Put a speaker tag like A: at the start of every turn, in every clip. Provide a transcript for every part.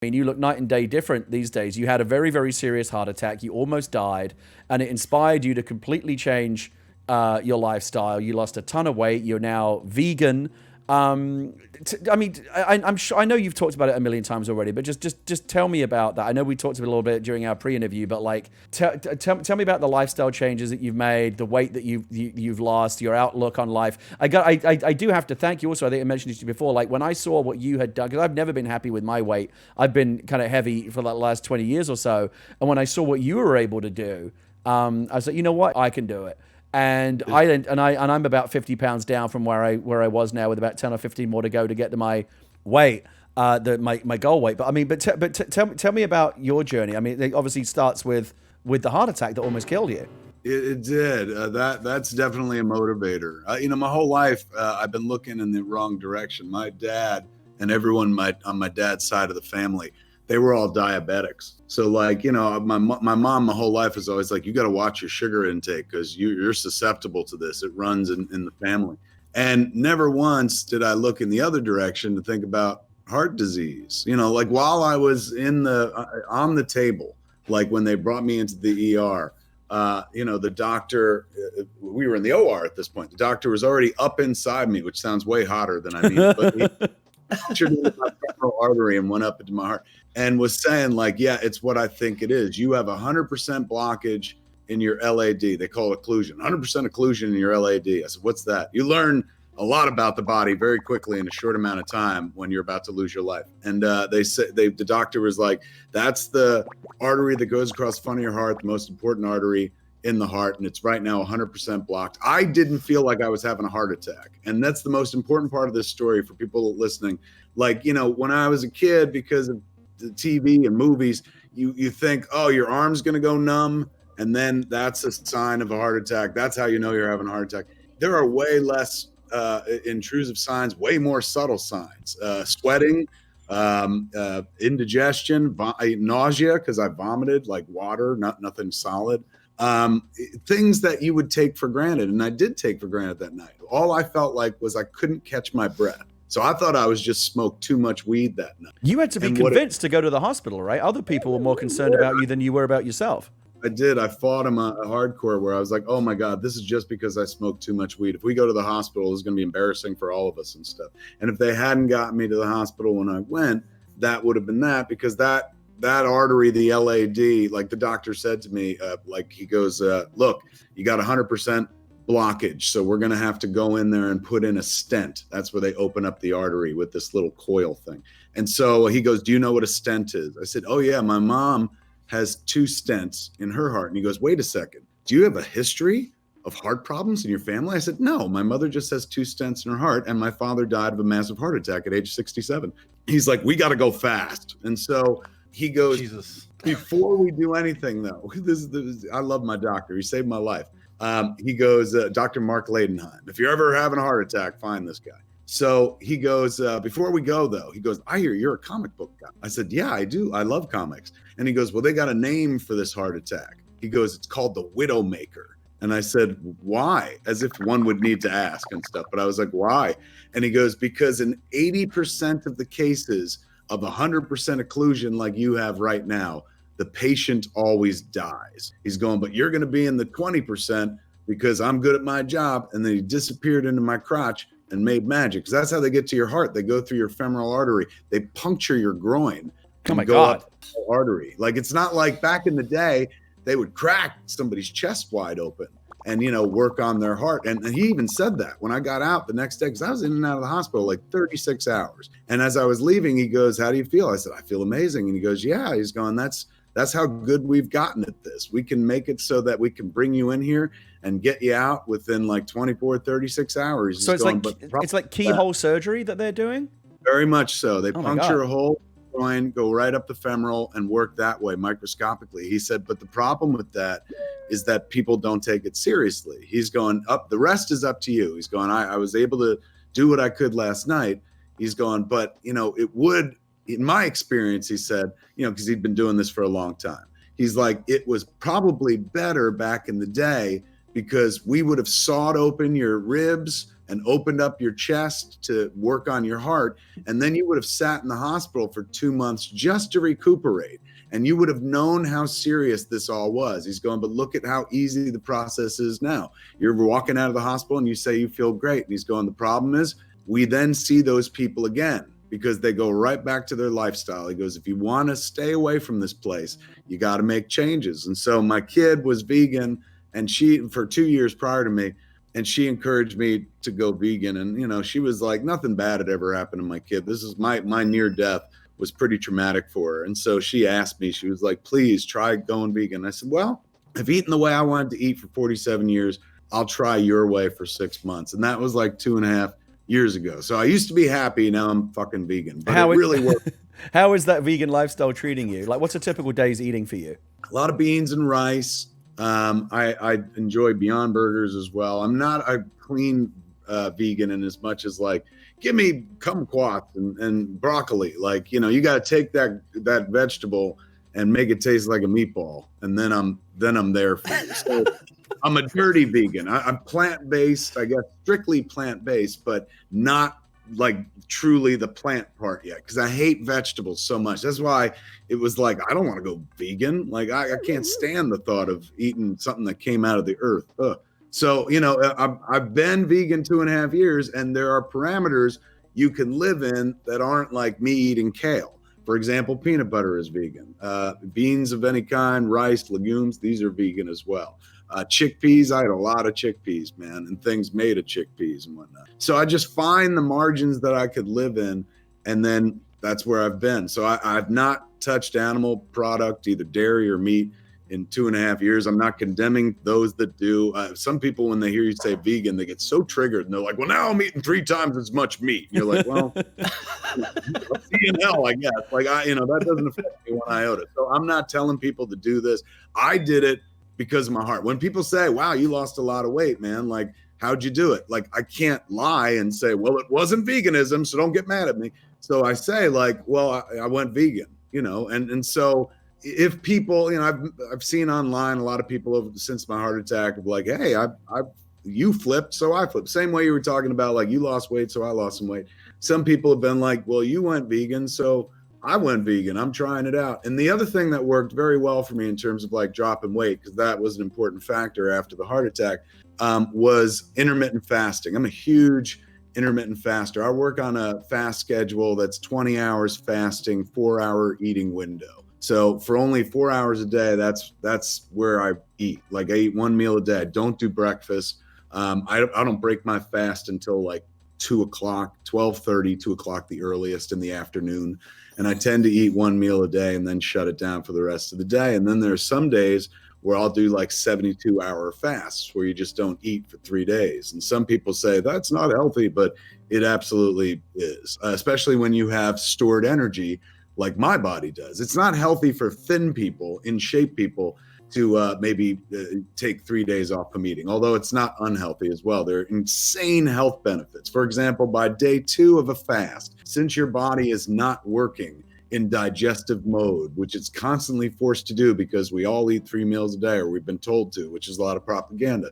A: I mean, you look night and day different these days. You had a very, very serious heart attack. You almost died, and it inspired you to completely change your lifestyle. You lost a ton of weight. You're now vegan. I mean, I'm sure I know you've talked about it a million times already, but just tell me about that. I know we talked about it a little bit during our pre-interview, but like, tell me about the lifestyle changes that you've made, the weight that you've lost, your outlook on life. I do have to thank you also. I think I mentioned this to you before. Like when I saw what you had done, because I've never been happy with my weight. I've been kind of heavy for the last 20 years or so, and when I saw what you were able to do, I was like, you know what, I can do it. And I'm about 50 pounds down from where I was now, with about 10 or 15 more to go to get to my weight, my goal weight. But I mean, tell me about your journey. I mean, it obviously starts with the heart attack that almost killed you.
B: It did. That's definitely a motivator. My whole life I've been looking in the wrong direction. My dad and everyone on my dad's side of the family, they were all diabetics. So like, my mom my whole life was always like, you got to watch your sugar intake because you're susceptible to this. It runs in the family. And never once did I look in the other direction to think about heart disease. Like while I was on the table, like when they brought me into the ER, the doctor, we were in the OR at this point. The doctor was already up inside me, which sounds way hotter than I mean, but he punctured into my femoral artery and went up into my heart and was saying like, yeah, it's what I think it is. You have 100% blockage in your LAD. They call it occlusion, 100% occlusion in your LAD. I said, what's that? You learn a lot about the body very quickly in a short amount of time when you're about to lose your life. And the doctor was like, that's the artery that goes across the front of your heart, the most important artery in the heart, and it's right now 100% blocked. I didn't feel like I was having a heart attack. And that's the most important part of this story for people listening. Like, when I was a kid, because of the TV and movies, you think, oh, your arm's going to go numb, and then that's a sign of a heart attack. That's how you know you're having a heart attack. There are way less intrusive signs, way more subtle signs. Sweating, indigestion, nausea, because I vomited like water, nothing solid. Things that you would take for granted. And I did take for granted that night. All I felt like was I couldn't catch my breath. So I thought I was just smoked too much weed that night.
A: You had to be convinced to go to the hospital, right? Other people were more concerned about you than you were about yourself.
B: I did. I fought him a hardcore where I was like, oh my God, this is just because I smoked too much weed. If we go to the hospital, it's going to be embarrassing for all of us and stuff. And if they hadn't gotten me to the hospital when I went, that would have been that, because that artery, the LAD, like the doctor said to me, like he goes, look, you got 100% blockage. So we're going to have to go in there and put in a stent. That's where they open up the artery with this little coil thing. And so he goes, do you know what a stent is? I said, oh yeah, my mom has 2 stents in her heart. And he goes, wait a second, do you have a history of heart problems in your family? I said, no, my mother just has 2 stents in her heart. And my father died of a massive heart attack at age 67. He's like, we got to go fast. And so he goes, Jesus. Before we do anything though, I love my doctor. He saved my life. He goes, Dr. Mark Ladenheim, if you're ever having a heart attack, find this guy. So he goes, before we go though, he goes, I hear you're a comic book guy. I said, yeah, I do. I love comics. And he goes, well, they got a name for this heart attack. He goes, it's called the widowmaker. And I said, why? As if one would need to ask and stuff. But I was like, why? And he goes, because in 80% of the cases of 100% occlusion like you have right now, the patient always dies. He's going, but you're going to be in the 20% because I'm good at my job. And then he disappeared into my crotch and made magic. Because that's how they get to your heart. They go through your femoral artery. They puncture your groin.
A: Oh my God.
B: Up the artery. Like, it's not like back in the day, they would crack somebody's chest wide open and, work on their heart. And he even said that when I got out the next day, because I was in and out of the hospital like 36 hours. And as I was leaving, he goes, how do you feel? I said, I feel amazing. And he goes, yeah. He's going, that's how good we've gotten at this. We can make it so that we can bring you in here and get you out within like 24, 36 hours.
A: So it's like keyhole surgery that they're doing?
B: Very much so. They puncture a hole, groin, go right up the femoral and work that way microscopically. He said, but the problem with that is that people don't take it seriously. He's going up. The rest is up to you. He's going, I was able to do what I could last night. He's going, but it would, in my experience, he said, because he'd been doing this for a long time. He's like, it was probably better back in the day because we would have sawed open your ribs and opened up your chest to work on your heart. And then you would have sat in the hospital for 2 months just to recuperate. And you would have known how serious this all was. He's going, but look at how easy the process is now. You're walking out of the hospital and you say you feel great. And he's going, the problem is we then see those people again because they go right back to their lifestyle. He goes, if you want to stay away from this place, you got to make changes. And so my kid was vegan, and she, for 2 years prior to me, and she encouraged me to go vegan. And, you know, she was like, nothing bad had ever happened to my kid. This is my near death was pretty traumatic for her. And so she asked me, she was like, please try going vegan. I said, well, I've eaten the way I wanted to eat for 47 years. I'll try your way for 6 months. And that was like 2.5 years ago. So I used to be happy. Now I'm fucking vegan. But it really worked.
A: How is that vegan lifestyle treating you? Like, what's a typical day's eating for you?
B: A lot of beans and rice. I enjoy Beyond Burgers as well. I'm not a clean vegan in as much as like, give me kumquats and broccoli. Like, you know, you got to take that vegetable and make it taste like a meatball, and then I'm there for you. So I'm a dirty vegan. I'm plant-based, I guess, strictly plant-based, but not like truly the plant part yet, because I hate vegetables so much. That's why it was like, I don't want to go vegan. Like I can't stand the thought of eating something that came out of the earth. Ugh. So, you know, I've been vegan 2.5 years, and there are parameters you can live in that aren't like me eating kale. For example, peanut butter is vegan. Beans of any kind, rice, legumes, these are vegan as well. Chickpeas, I had a lot of chickpeas, man, and things made of chickpeas and whatnot. So I just find the margins that I could live in, and then that's where I've been. So I've not touched animal product, either dairy or meat, in 2.5 years. I'm not condemning those that do. Some people, when they hear you say vegan, they get so triggered, and they're like, well, now I'm eating 3 times as much meat. And you're like, well, I'll see you in hell, I guess. Like, that doesn't affect me one iota. So I'm not telling people to do this. I did it because of my heart. When people say, wow, you lost a lot of weight, man, like, how'd you do it? Like, I can't lie and say, well, it wasn't veganism, so don't get mad at me. So I say, like, well, I went vegan, you know, and so if people, you know, I've seen online a lot of people since my heart attack of like, hey, you flipped, so I flipped. Same way you were talking about, like, you lost weight, so I lost some weight. Some people have been like, well, you went vegan, so I went vegan. I'm trying it out. And the other thing that worked very well for me in terms of like dropping weight, because that was an important factor after the heart attack, was intermittent fasting. I'm a huge intermittent faster. I work on a fast schedule that's 20 hours fasting, 4-hour eating window. So for only 4 hours a day, that's where I eat. Like I eat 1 meal a day. I don't do breakfast. I don't break my fast until like 2 o'clock, 12:30, 2 o'clock, the earliest in the afternoon. And I tend to eat 1 meal a day and then shut it down for the rest of the day. And then there's some days where I'll do like 72-hour fasts where you just don't eat for 3 days. And some people say that's not healthy, but it absolutely is, especially when you have stored energy like my body does. It's not healthy for thin people, in shape people, to maybe take 3 days off from eating, although it's not unhealthy as well. There are insane health benefits. For example, by day 2 of a fast, since your body is not working in digestive mode, which it's constantly forced to do because we all eat 3 meals a day, or we've been told to, which is a lot of propaganda.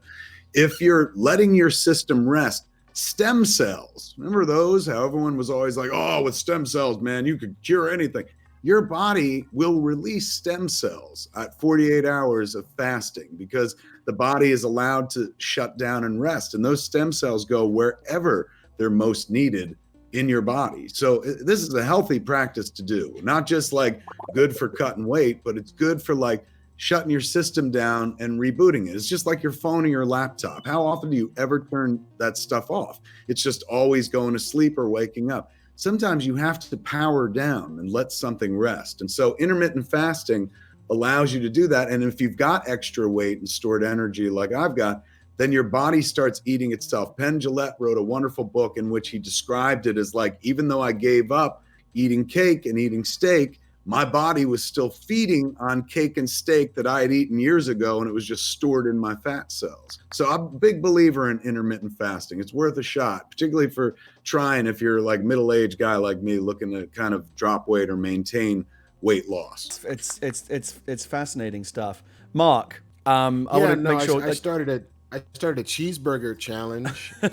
B: If you're letting your system rest, stem cells, remember those? How everyone was always like, oh, with stem cells, man, you could cure anything. Your body will release stem cells at 48 hours of fasting because the body is allowed to shut down and rest. And those stem cells go wherever they're most needed in your body. So this is a healthy practice to do, not just like good for cutting weight, but it's good for like shutting your system down and rebooting it. It's just like your phone or your laptop. How often do you ever turn that stuff off? It's just always going to sleep or waking up. Sometimes you have to power down and let something rest. And so intermittent fasting allows you to do that. And if you've got extra weight and stored energy like I've got, then your body starts eating itself. Penn Jillette wrote a wonderful book in which he described it as like, even though I gave up eating cake and eating steak, my body was still feeding on cake and steak that I had eaten years ago, and it was just stored in my fat cells. So I'm a big believer in intermittent fasting. It's worth a shot, particularly for trying if you're like middle-aged guy like me looking to kind of drop weight or maintain weight loss.
A: It's fascinating stuff. Mark, I want to make sure.
C: I started it I started a cheeseburger challenge and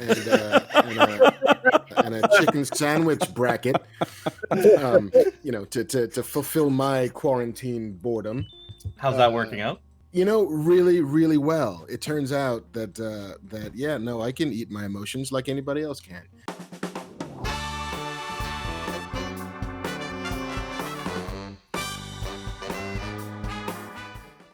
C: a chicken sandwich bracket, to fulfill my quarantine boredom.
D: How's that working out?
C: Really, really well. It turns out that I can eat my emotions like anybody else can.